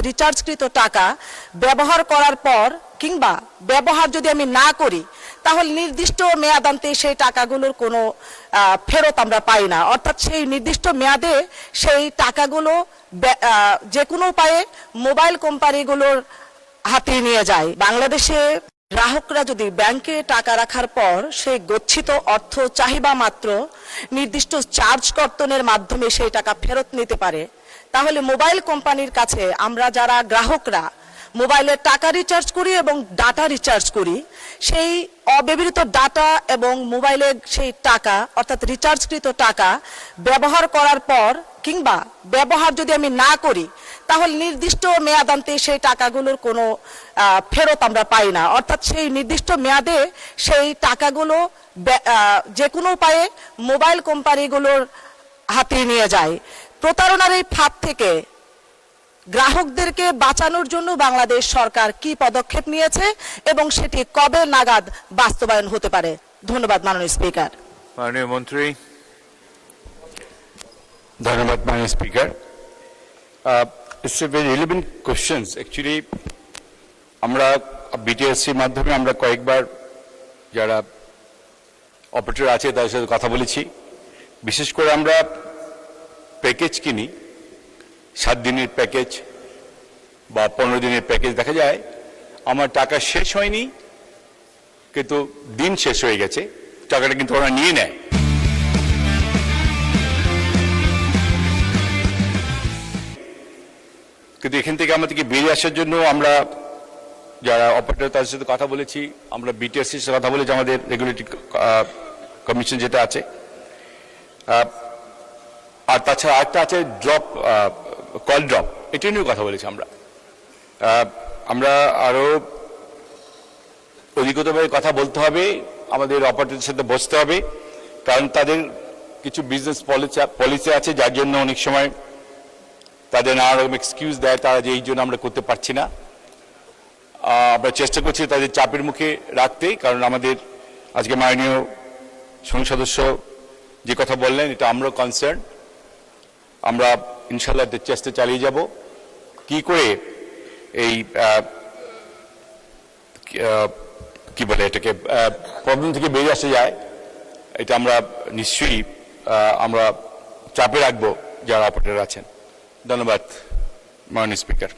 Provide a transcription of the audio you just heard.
রিচার্জকৃত টাকা ব্যবহার করার পর কিংবা ব্যবহার যদি আমি না করি তাহলে নির্দিষ্ট মেয়াদান্তে সেই টাকাগুলোর কোনো ফেরত আমরা পাই না, অর্থাৎ সেই নির্দিষ্ট মেয়াদে সেই টাকাগুলো যে কোনো উপায়ে মোবাইল কোম্পানিগুলোর হাতে নিয়ে যায়। বাংলাদেশে গ্রাহকরা যদি ব্যাংকে টাকা রাখার পর সেই গচ্ছিত অর্থ চাহিদা মাত্র নির্দিষ্ট চার্জ কর্তনের মাধ্যমে সেই টাকা ফেরত নিতে পারে, তাহলে মোবাইল কোম্পানির কাছে আমরা যারা গ্রাহকরা মোবাইলে টাকা রিচার্জ করি এবং ডাটা রিচার্জ করি, সেই অব্যবহৃত ডাটা এবং মোবাইলের সেই টাকা অর্থাৎ রিচার্জকৃত টাকা ব্যবহার করার পর কিংবা ব্যবহার যদি আমি না করি তাহলে নির্দিষ্ট মেয়াদান্তে সেই টাকাগুলোর কোনো ফেরত আমরা পাই না, অর্থাৎ সেই নির্দিষ্ট মেয়াদে সেই টাকাগুলো যে কোনো উপায়ে মোবাইল কোম্পানিগুলোর হাতে নিয়ে যায়। প্রতারণার এই ফাঁদ থেকে গ্রাহকদেরকে বাঁচানোর জন্য বাংলাদেশ সরকার কি পদক্ষেপ নিয়েছে এবং সেটি কবে নাগাদ বাস্তবায়ন হতে পারে? ধন্যবাদ মাননীয় স্পিকার। মাননীয় মন্ত্রী। ধন্যবাদ মাননীয় speaker. It's a very relevant questions. Actually, আমরা বিটিএসসির মাধ্যমে আমরা কয়েকবার যারা অপারেটর আছে তাদের সাথে কথা বলেছি। বিশেষ করে আমরা প্যাকেজ কিনি, 7 দিনের প্যাকেজ বা 15 দিনের প্যাকেজ, দেখা যায় আমার টাকা শেষ হয়নি কিন্তু দিন শেষ হয়ে গেছে, টাকাটা কিন্তু ওরা নিয়ে নেয়। কিন্তু এখান থেকে আমাদেরকে বেরিয়ে আসার জন্য আমরা যারা অপারেটর তাদের সাথে কথা বলেছি, আমরা বিটিএসসির সাথে কথা বলেছি, আমাদের রেগুলেটরি কমিশন যেটা আছে, আর তাছাড়া আরেকটা আছে ড্রপ, কল ড্রপ, এটা নিয়েও কথা বলেছি আমরা আরো অধিকতভাবে কথা বলতে হবে, আমাদের অপারেটরদের সাথে বসতে হবে, কারণ তাদের কিছু বিজনেস পলিসি আছে যার জন্য অনেক সময় তাদের নানা রকম এক্সকিউজ দেয়, তারা যে এই জন্য আমরা করতে পারছি না। আমরা চেষ্টা করছি তাদের চাপের মুখে রাখতে, কারণ আমাদের আজকে মাননীয় সংসদ সদস্য যে কথা বললেন এটা আমরাও কনসার্ন। আমরা ইনশাল্লাহ চেষ্টা চালিয়ে যাব কি করে এই কি বলে এটাকে প্রবলেম থেকে বেরিয়ে আসা যায়, এটা আমরা নিশ্চয়ই আমরা চাপে রাখবো যারা অপারেটর আছেন। ধন্যবাদ মাননীয় স্পিকার।